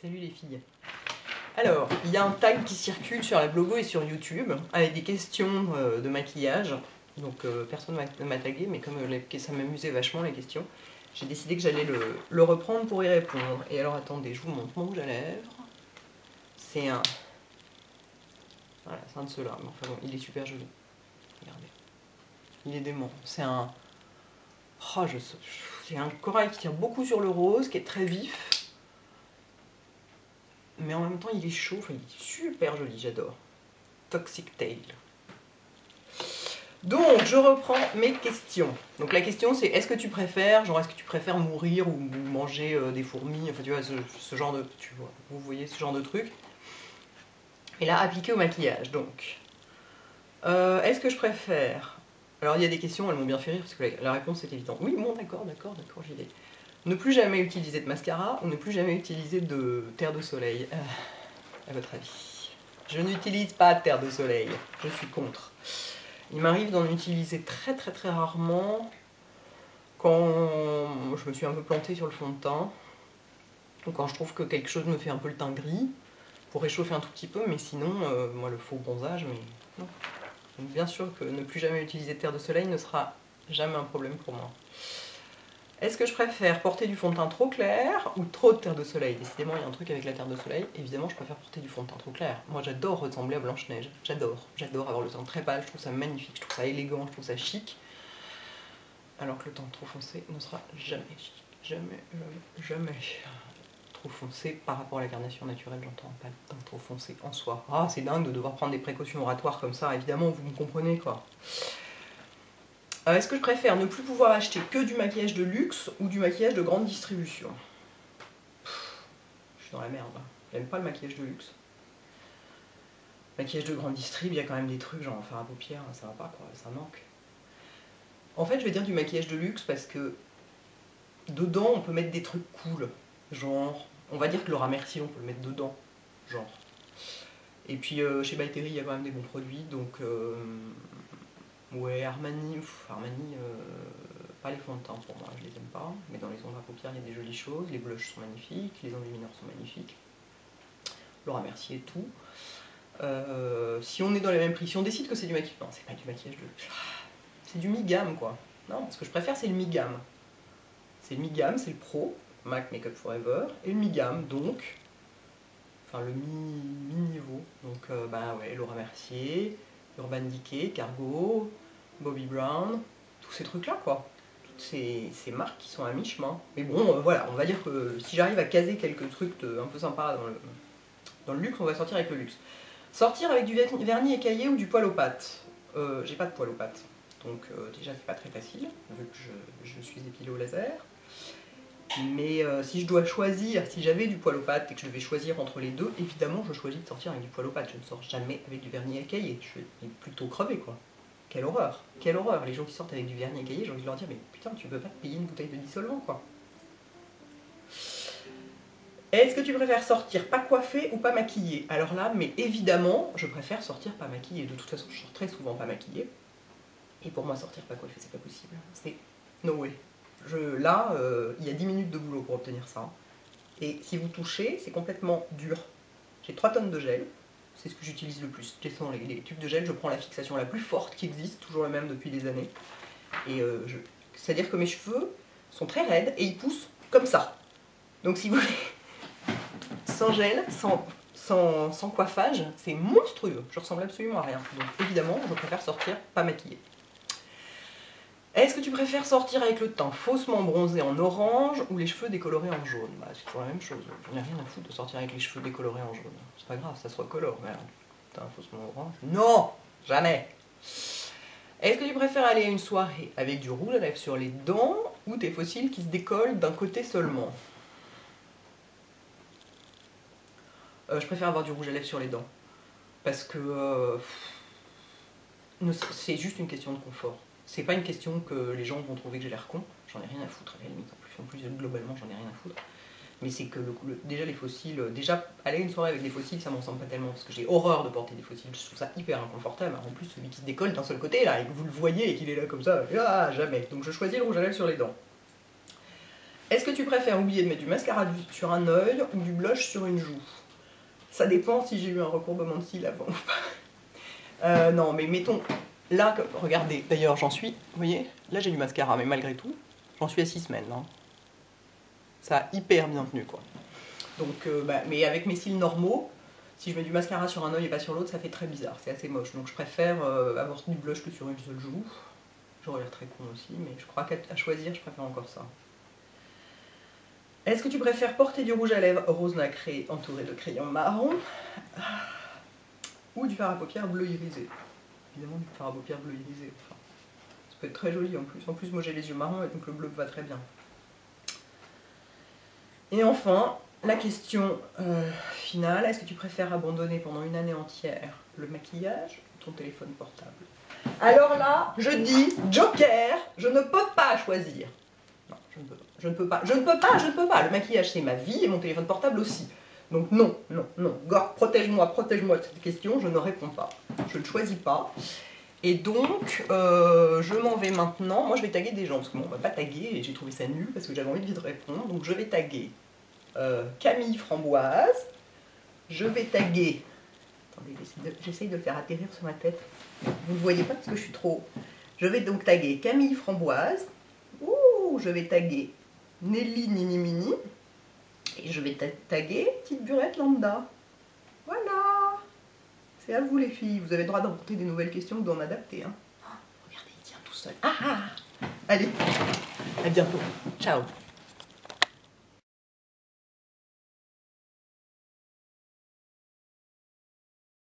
Salut les filles. Alors, il y a un tag qui circule sur la blogo et sur YouTube avec des questions de maquillage. Donc personne ne m'a tagué, mais comme ça m'amusait vachement les questions, j'ai décidé que j'allais le reprendre pour y répondre. Et alors attendez, je vous montre mon rouge à lèvres. C'est un... Voilà, c'est un de ceux-là, mais enfin bon, il est super joli. Regardez. Il est dément. C'est un... Oh, c'est un corail qui tire beaucoup sur le rose, qui est très vif. Mais en même temps, il est chaud, enfin, il est super joli, j'adore. Toxic Tail. Donc, je reprends mes questions. Donc, la question, c'est est-ce que tu préfères, genre, est-ce que tu préfères mourir ou manger des fourmis, enfin, tu vois, ce genre de, tu vois, vous voyez ce genre de truc. Et là, appliqué au maquillage, donc. Est-ce que je préfère... Alors, il y a des questions, elles m'ont bien fait rire, parce que la réponse est évidente. Oui, bon, d'accord, j'y vais. Ne plus jamais utiliser de mascara ou ne plus jamais utiliser de terre de soleil. À votre avis? Je n'utilise pas de terre de soleil, je suis contre. Il m'arrive d'en utiliser très rarement quand je me suis un peu plantée sur le fond de teint, ou quand je trouve que quelque chose me fait un peu le teint gris, pour réchauffer un tout petit peu, mais sinon, moi le faux bronzage, mais non. Donc bien sûr que ne plus jamais utiliser de terre de soleil ne sera jamais un problème pour moi. Est-ce que je préfère porter du fond de teint trop clair ou trop de terre de soleil? Décidément, il y a un truc avec la terre de soleil. Évidemment, je préfère porter du fond de teint trop clair. Moi, j'adore ressembler à Blanche-Neige. J'adore avoir le teint très pâle. Je trouve ça magnifique, je trouve ça élégant, je trouve ça chic. Alors que le teint trop foncé ne sera jamais chic. Jamais. Trop foncé par rapport à la carnation naturelle, j'entends pas le teint trop foncé en soi. Ah, c'est dingue de devoir prendre des précautions oratoires comme ça. Évidemment, vous me comprenez, quoi. Est-ce que je préfère ne plus pouvoir acheter que du maquillage de luxe ou du maquillage de grande distribution? Je suis dans la merde, là. J'aime pas le maquillage de luxe. Maquillage de grande distrib, il y a quand même des trucs, genre faire à paupières, ça va pas, quoi, ça manque. En fait, je vais dire du maquillage de luxe parce que dedans, on peut mettre des trucs cool. Genre, on va dire que Laura Mercier, on peut le mettre dedans. Genre. Et puis, chez By Terry, il y a quand même des bons produits, donc... ouais, Armani, pas les fonds de teint pour moi, je les aime pas. Mais dans les ombres à paupières, il y a des jolies choses. Les blushs sont magnifiques, les enlumineurs sont magnifiques. Laura Mercier, tout. Si on est dans les mêmes prix, si on décide que c'est du maquillage... Non, c'est pas du maquillage de luxe. C'est du mi-gamme, quoi. Non, ce que je préfère, c'est le mi-gamme. C'est le mi-gamme, c'est le pro, MAC Makeup Forever, et le mi-gamme, donc... Enfin, le mi-niveau. Donc, bah ouais, Laura Mercier, Urban Decay, Cargo, Bobbi Brown, tous ces trucs-là, quoi. Toutes ces marques qui sont à mi-chemin. Mais bon, voilà, on va dire que si j'arrive à caser quelques trucs un peu sympas dans le luxe, on va sortir avec le luxe. Sortir avec du vernis écaillé ou du poil aux pattes. J'ai pas de poil aux pattes, donc déjà c'est pas très facile, vu que je suis épilée au laser. Mais si je dois choisir, si j'avais du poil aux pattes et que je devais choisir entre les deux, évidemment je choisis de sortir avec du poil aux pattes. Je ne sors jamais avec du vernis écaillé, je suis plutôt crevée, quoi. Quelle horreur, quelle horreur. Les gens qui sortent avec du vernis écaillé, j'ai envie de leur dire, mais putain, tu peux pas te payer une bouteille de dissolvant, quoi. Est-ce que tu préfères sortir pas coiffée ou pas maquillée? Alors là, mais évidemment, je préfère sortir pas maquillée. De toute façon, je sors très souvent pas maquillée. Et pour moi, sortir pas coiffée, c'est pas possible. C'est no way. Là, il y a 10 minutes de boulot pour obtenir ça. Et si vous touchez, c'est complètement dur. J'ai 3 tonnes de gel. C'est ce que j'utilise le plus. Les tubes de gel, je prends la fixation la plus forte qui existe, toujours la même depuis des années. Et c'est-à-dire que mes cheveux sont très raides et ils poussent comme ça. Donc si vous voulez... Sans gel, sans coiffage, c'est monstrueux. Je ressemble absolument à rien. Donc évidemment, je préfère sortir pas maquillée. Est-ce que tu préfères sortir avec le teint faussement bronzé en orange ou les cheveux décolorés en jaune? Bah, c'est toujours la même chose. J'en ai rien à foutre de sortir avec les cheveux décolorés en jaune. C'est pas grave, ça se recolore. Mais teint faussement orange? Non! Jamais! Est-ce que tu préfères aller à une soirée avec du rouge à lèvres sur les dents ou tes fossiles qui se décollent d'un côté seulement? Je préfère avoir du rouge à lèvres sur les dents. Parce que c'est juste une question de confort. C'est pas une question que les gens vont trouver que j'ai l'air con. J'en ai rien à foutre à la limite. En plus, globalement, j'en ai rien à foutre. Mais c'est que déjà les fossiles, déjà aller à une soirée avec des fossiles, ça m'en semble pas tellement. Parce que j'ai horreur de porter des fossiles. Je trouve ça hyper inconfortable. En plus, celui qui se décolle d'un seul côté, là, et que vous le voyez et qu'il est là comme ça, ah, jamais. Donc je choisis le rouge à lèvres sur les dents. Est-ce que tu préfères oublier de mettre du mascara sur un œil ou du blush sur une joue? Ça dépend si j'ai eu un recourbement de cils avant ou pas. Non, mais mettons, là, regardez, d'ailleurs j'en suis, vous voyez, là j'ai du mascara, mais malgré tout, j'en suis à 6 semaines. Hein. Ça a hyper bien tenu, quoi. Donc, mais avec mes cils normaux, si je mets du mascara sur un œil et pas sur l'autre, ça fait très bizarre, c'est assez moche. Donc je préfère avoir du blush que sur une seule joue. J'aurais l'air très con aussi, mais je crois qu'à choisir, je préfère encore ça. Est-ce que tu préfères porter du rouge à lèvres rose nacré entouré de crayon marron ou du fard à paupières bleu irisé? Évidemment du fard à paupières bleu irisé. Enfin, ça peut être très joli en plus. En plus, moi j'ai les yeux marrons et donc le bleu me va très bien. Et enfin, la question finale, est-ce que tu préfères abandonner pendant une année entière le maquillage ou ton téléphone portable? Alors là, je dis joker, je ne peux pas choisir. Non, je ne peux pas. Je ne peux pas. Le maquillage, c'est ma vie et mon téléphone portable aussi. Donc non, non, non. Gore, protège-moi de cette question, je ne réponds pas. Je ne choisis pas. Et donc, je m'en vais maintenant. Moi, je vais taguer des gens, parce que bon, on va pas taguer, et j'ai trouvé ça nul, parce que j'avais envie de répondre. Donc, je vais taguer Camille Framboise. Je vais taguer... Attendez, j'essaye de le faire atterrir sur ma tête. Vous ne le voyez pas, parce que je suis trop... Je vais donc taguer Camille Framboise. Ouh, je vais taguer Nelly Nini Mini. Et je vais taguer Petite Burette Lambda. Voilà. C'est à vous les filles. Vous avez le droit d'apporter des nouvelles questions ou d'en adapter. Hein. Oh, regardez, il tient tout seul. Ah, ah. Allez, à bientôt. Ciao.